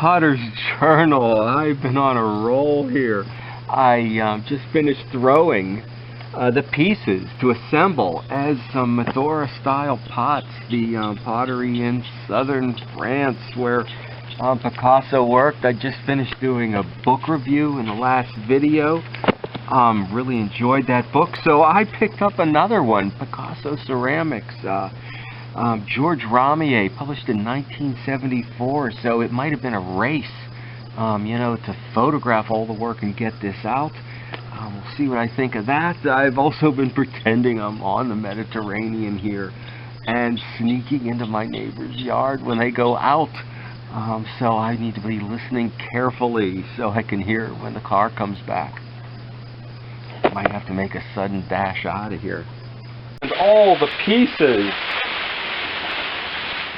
Potter's Journal. I've been on a roll here. I just finished throwing the pieces to assemble as some Madura style pots, the pottery in southern France where Picasso worked. I just finished doing a book review in the last video. Really enjoyed that book, so I picked up another one, Picasso Ceramics. George Ramie, published in 1974, so it might have been a race, you know, to photograph all the work and get this out. We'll see what I think of that. I've also been pretending I'm on the Mediterranean here and sneaking into my neighbor's yard when they go out. So I need to be listening carefully so I can hear when the car comes back. Might have to make a sudden dash out of here. And all the pieces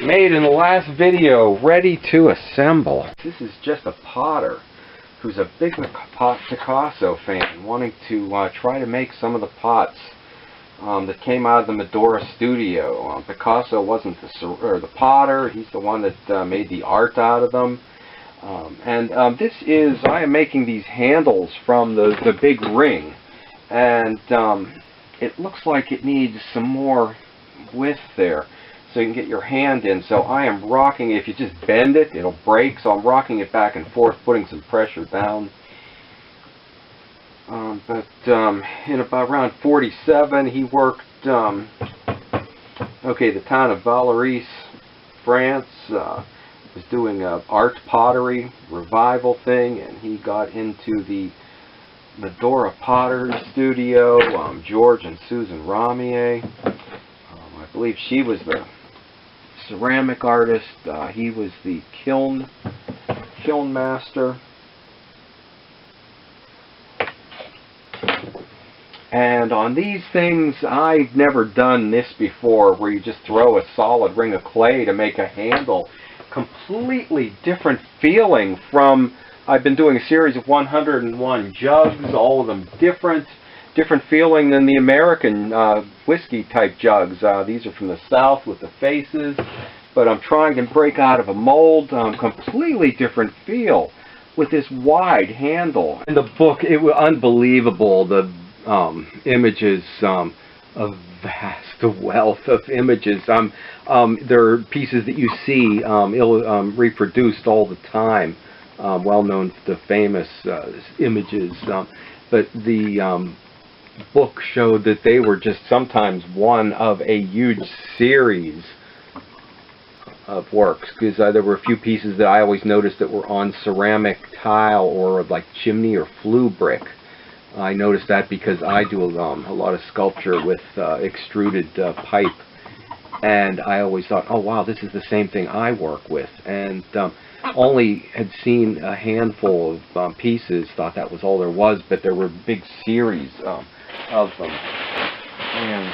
made in the last video ready to assemble. This is just a potter who's a big Picasso fan, wanting to try to make some of the pots that came out of the Madura studio. Picasso wasn't the potter, he's the one that made the art out of them. This is, I am making these handles from the big ring, and it looks like it needs some more width there so you can get your hand in. So I am rocking it. If you just bend it, it'll break, so I'm rocking it back and forth, putting some pressure down. In about around 47, he worked, the town of Valluris, France, was doing a art pottery revival thing, and he got into the Madura Pottery Studio. George and Suzanne Ramie, I believe she was the ceramic artist, he was the kiln master. And on these things, I've never done this before, where you just throw a solid ring of clay to make a handle. Completely different feeling from, I've been doing a series of 101 jugs, all of them different feeling than the American whiskey type jugs. These are from the South with the faces, but I'm trying to break out of a mold. Completely different feel with this wide handle. In the book, it was unbelievable, the images, a vast wealth of images. There are pieces that you see reproduced all the time, well known, the famous images, but the book showed that they were just sometimes one of a huge series of works, because there were a few pieces that I always noticed that were on ceramic tile or like chimney or flue brick. I noticed that because I do a lot of sculpture with extruded pipe, and I always thought, oh wow, this is the same thing I work with, and only had seen a handful of pieces, thought that was all there was, but there were big series of them. And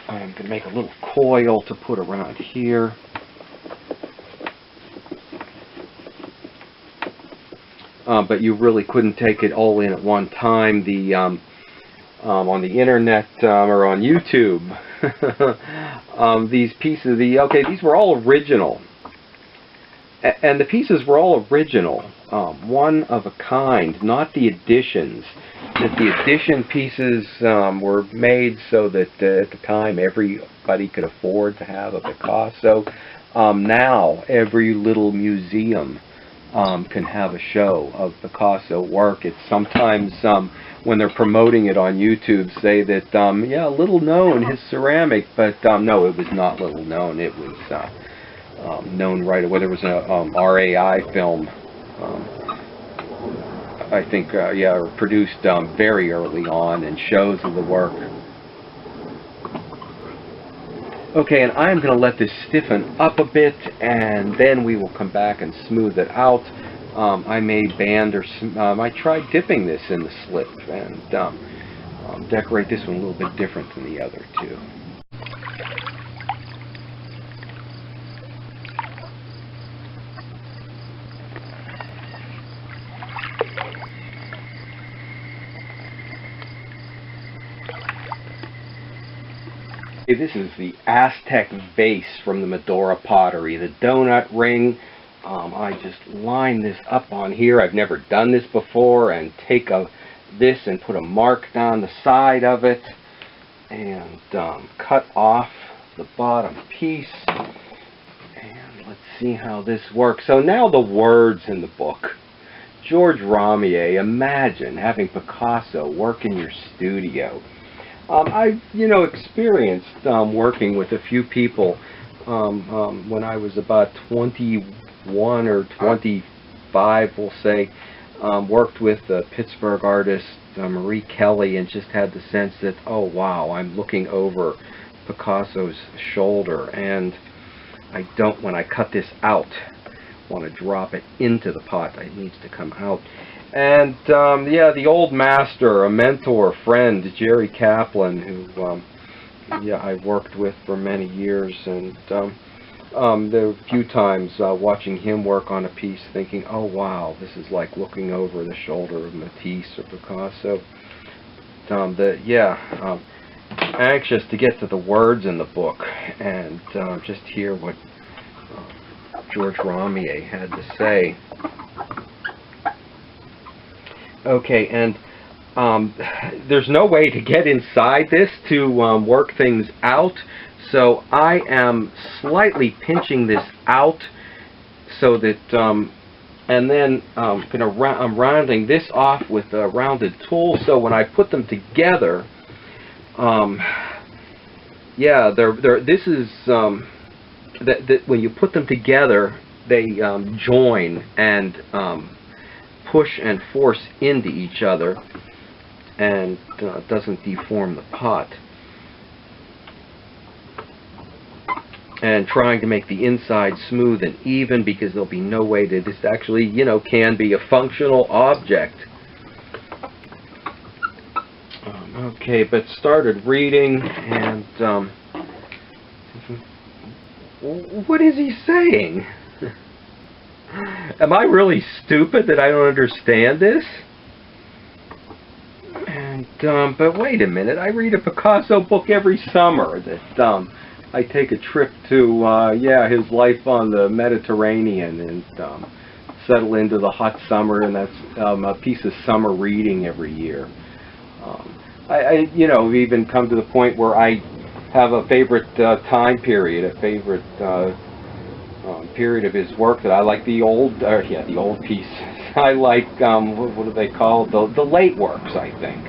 I'm going to make a little coil to put around here. But you really couldn't take it all in at one time. On the internet or on YouTube, these pieces, these were all original, and the pieces were all original, one of a kind, not the editions. That the edition pieces were made so that at the time everybody could afford to have a Picasso. Now every little museum can have a show of Picasso work. It's sometimes when they're promoting it on YouTube say that yeah, little known, his ceramic, but no, it was not little known. It was known right away. There was a RAI film, I think, produced very early on, and shows of the work. Okay, and I'm going to let this stiffen up a bit, and then we will come back and smooth it out. I may band or I tried dipping this in the slip and decorate this one a little bit different than the other two. This is the Aztec vase from the Madura pottery. The donut ring I just line this up on here. I've never done this before, and take this and put a mark down the side of it, and cut off the bottom piece. And let's see how this works. So now the words in the book. George Ramie, imagine having Picasso work in your studio. I've, experienced working with a few people when I was about 21 or 25, we'll say. Worked with the Pittsburgh artist Marie Kelly, and just had the sense that, oh wow, I'm looking over Picasso's shoulder, and I don't, when I cut this out, want to drop it into the pot. It needs to come out. And yeah, the old master, a mentor, friend, Jerry Kaplan, who I worked with for many years, and there were a few times watching him work on a piece, thinking, oh wow, this is like looking over the shoulder of Matisse or Picasso. Anxious to get to the words in the book and just hear what George Ramie had to say. Okay, and there's no way to get inside this to work things out, so I am slightly pinching this out so that, and then I'm rounding this off with a rounded tool, so when I put them together, this is that when you put them together, they join and push and force into each other, and doesn't deform the pot. And trying to make the inside smooth and even, because there'll be no way that this actually, can be a functional object. Okay, but started reading, and what is he saying? Am I really stupid that I don't understand this? And but wait a minute, I read a Picasso book every summer that I take a trip to his life on the Mediterranean, and settle into the hot summer, and that's a piece of summer reading every year. I even come to the point where I have a favorite time period, a favorite period of his work that I like. The old pieces. I like what do they call it? The late works, I think.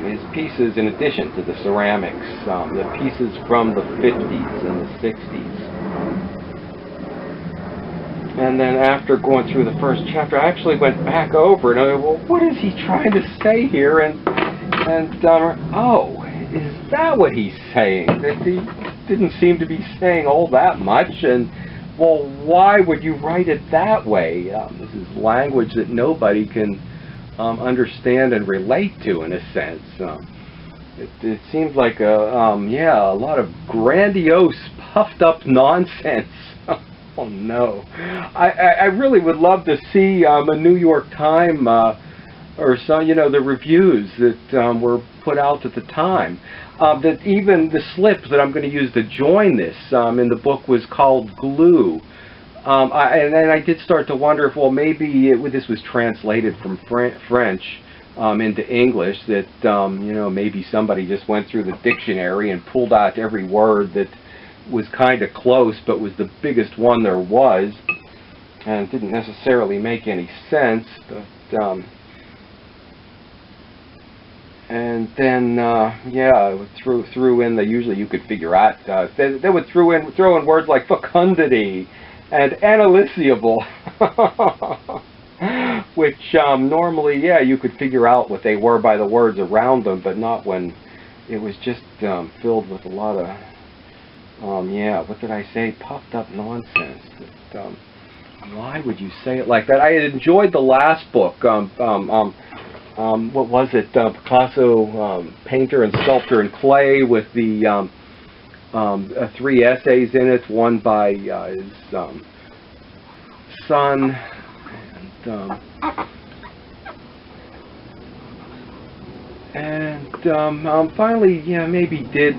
His pieces, in addition to the ceramics, the pieces from the 50s and the 60s. And then after going through the first chapter, I actually went back over it, and I went, well, what is he trying to say here? And oh, is that what he's saying? That he didn't seem to be saying all that much, and well, why would you write it that way? This is language that nobody can understand and relate to, in a sense. It seems like a lot of grandiose, puffed up nonsense. Oh no! I really would love to see a New York Times or some, the reviews that were put out at the time. That even the slip that I'm going to use to join this in the book was called glue. And then I did start to wonder if, well, maybe this was translated from French into English, that, maybe somebody just went through the dictionary and pulled out every word that was kind of close, but was the biggest one there was, and it didn't necessarily make any sense. But, and then, threw in usually you could figure out, they would throw in words like fecundity and analysiable, which normally, you could figure out what they were by the words around them, but not when it was just filled with a lot of, what did I say, puffed up nonsense. That, why would you say it like that? I had enjoyed the last book, what was it, Picasso, Painter and Sculptor in Clay, with the 3 essays in it, one by his son, and finally, maybe did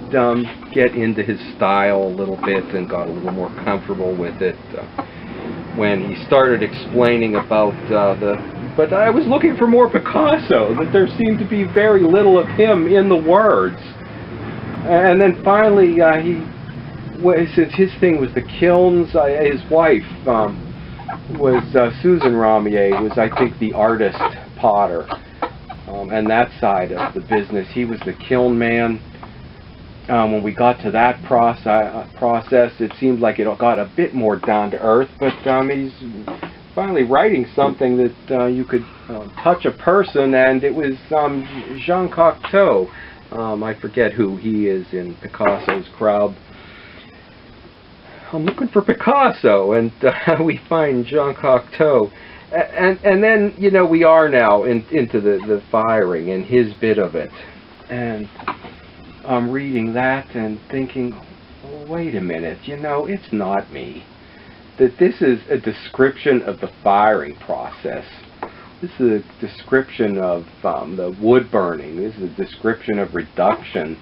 get into his style a little bit and got a little more comfortable with it. when he started explaining about but I was looking for more Picasso, that there seemed to be very little of him in the words. And then finally, since his thing was the kilns, his wife was Suzanne Ramie, was, I think, the artist potter, and that side of the business. He was the kiln man. When we got to that process, it seemed like it got a bit more down to earth, but he's finally writing something that you could touch a person, and it was Jean Cocteau. I forget who he is in Picasso's crowd. I'm looking for Picasso, and we find Jean Cocteau. And then, you know, we are now into the firing and his bit of it. And I'm reading that and thinking, oh, wait a minute, you know, it's not me. That this is a description of the firing process. This is a description of the wood burning. This is a description of reduction,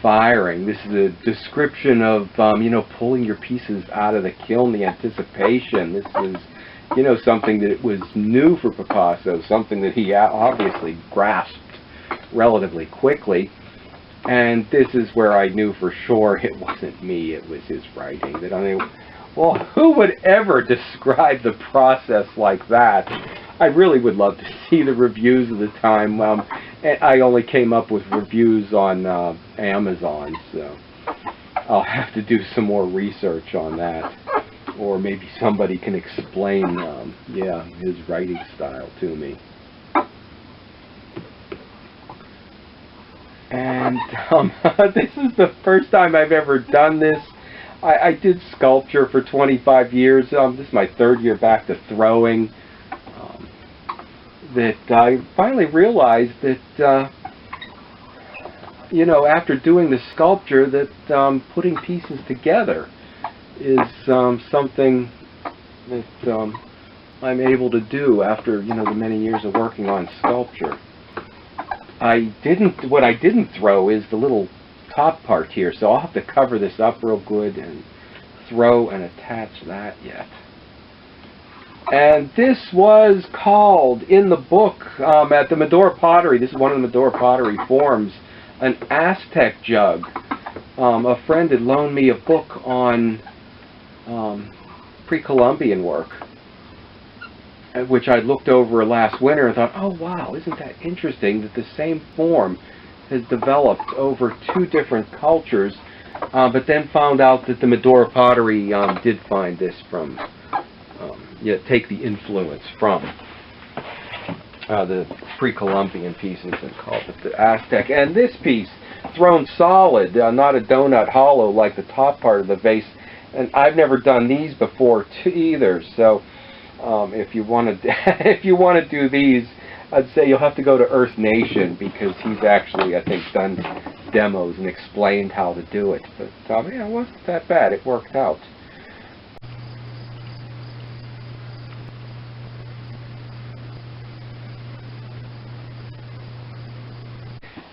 firing. This is a description of, you know, pulling your pieces out of the kiln, the anticipation. This is, you know, something that was new for Picasso, something that he obviously grasped relatively quickly. And this is where I knew for sure it wasn't me, it was his writing. That, I mean, well, who would ever describe the process like that? I really would love to see the reviews of the time. I only came up with reviews on Amazon, so I'll have to do some more research on that. Or maybe somebody can explain, yeah, his writing style to me. And this is the first time I've ever done this. I did sculpture for 25 years. This is my third year back to throwing. That I finally realized that, you know, after doing the sculpture, that putting pieces together is something that I'm able to do after, you know, the many years of working on sculpture. What I didn't throw is the little top part here, so I'll have to cover this up real good and throw and attach that yet. And this was called, in the book, at the Madura Pottery, this is one of the Madura Pottery forms, an Aztec jug. A friend had loaned me a book on Pre-Columbian work, which I looked over last winter and thought, oh wow, isn't that interesting that the same form has developed over two different cultures, but then found out that the Madura Pottery did find this from, take the influence from the Pre-Columbian pieces and called it the Aztec. And this piece, thrown solid, not a donut hollow like the top part of the vase, and I've never done these before either, so if you want to do these, I'd say you'll have to go to Earth Nation, because he's actually, I think, done demos and explained how to do it. But yeah, it wasn't that bad. It worked out.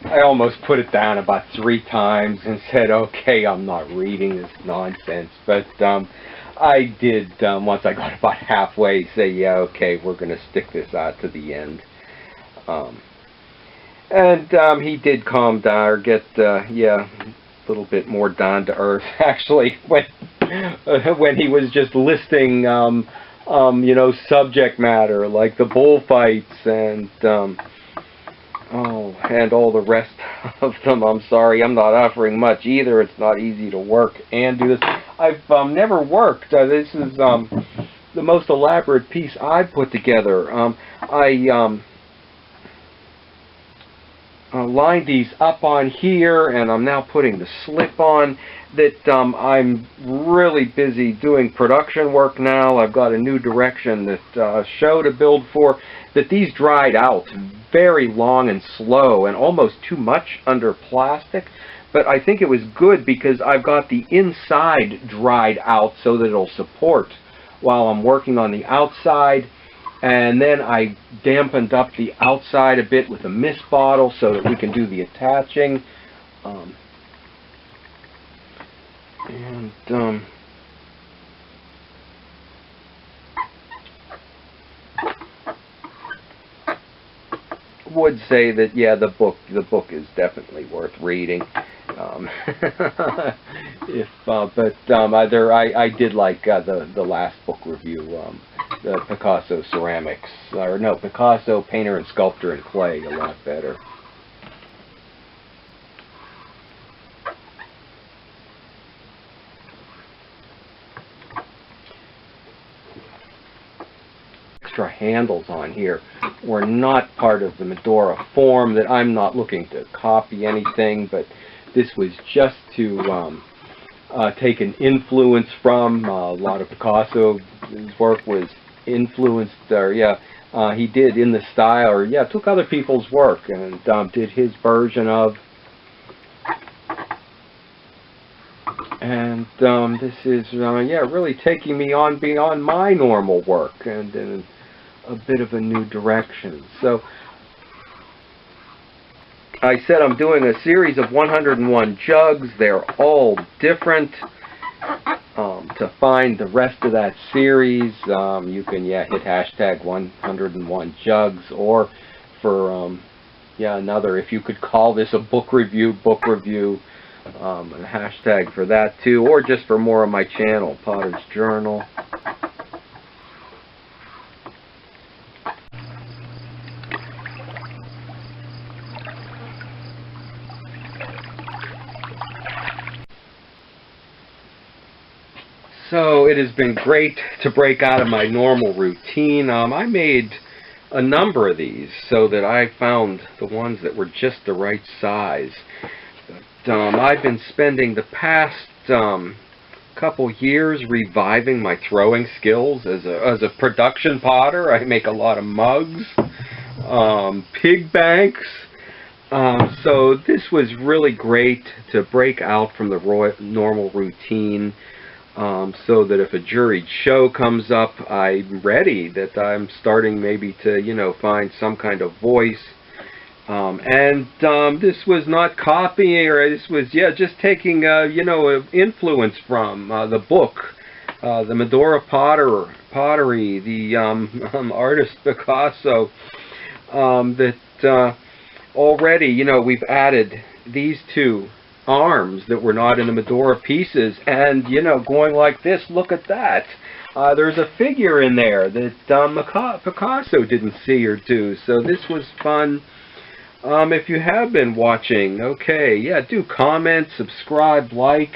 I almost put it down about 3 times and said, okay, I'm not reading this nonsense. But I did, once I got about halfway, say, yeah, okay, we're going to stick this out to the end. And he did calm down, or get, yeah, a little bit more down to earth, actually, when he was just listing, you know, subject matter, like the bullfights and, and all the rest of them. I'm sorry, I'm not offering much either. It's not easy to work and do this. I've never worked. This is the most elaborate piece I've put together. I lined these up on here, and I'm now putting the slip on. That I'm really busy doing production work now. I've got a new direction, that show to build for. That these dried out very long and slow, and almost too much under plastic. But I think it was good because I've got the inside dried out so that it'll support while I'm working on the outside. And then I dampened up the outside a bit with a mist bottle so that we can do the attaching. would say that, yeah, the book is definitely worth reading. I did like the last book review, the Picasso Ceramics, or no, Picasso Painter and Sculptor in Clay, a lot better. Extra handles on here were not part of the Madura form, that I'm not looking to copy anything, but this was just to take an influence from a lot of Picasso's work was influenced, he did in the style, or took other people's work and did his version of. And this is really taking me on beyond my normal work and in a bit of a new direction. So I said I'm doing a series of 101 jugs. They're all different. To find the rest of that series, you can hit hashtag 101 jugs, or for another, if you could call this a book review, a hashtag for that too, or just for more of my channel, Potter's Journal. So it has been great to break out of my normal routine. I made a number of these so that I found the ones that were just the right size. But, I've been spending the past couple years reviving my throwing skills as a production potter. I make a lot of mugs, pig banks. So this was really great to break out from the normal routine. So that if a juried show comes up, I'm ready, that I'm starting maybe to, find some kind of voice. This was not copying, or this was, just taking, influence from the book, the Madura Pottery, the artist Picasso, that already, we've added these two arms that were not in the Madura pieces, and going like this, look at that, there's a figure in there that Picasso didn't see or do. So this was fun. If you have been watching, do comment, subscribe, like,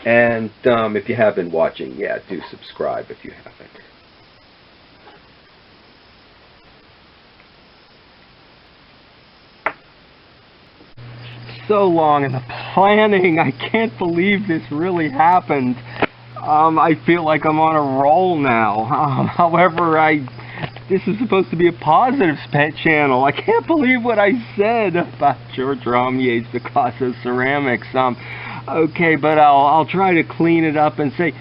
and if you have been watching, do subscribe if you haven't. So long in the planning. I can't believe this really happened. I feel like I'm on a roll now. However, this is supposed to be a positive channel. I can't believe what I said about George Ramie's Picasso Ceramics. But I'll try to clean it up and say,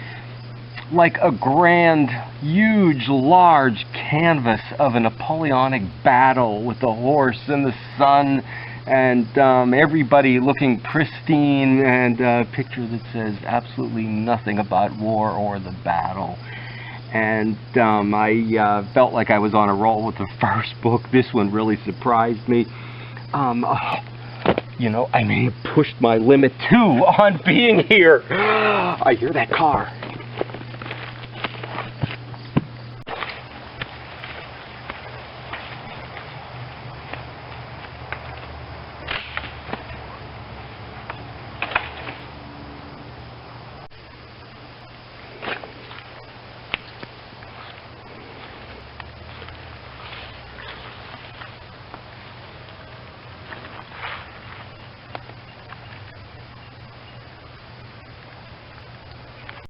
like a grand, huge, large canvas of a Napoleonic battle with the horse and the sun, and everybody looking pristine, and a picture that says absolutely nothing about war or the battle. And I felt like I was on a roll with the first book. This one really surprised me. I may have pushed my limit too on being here. I hear that car.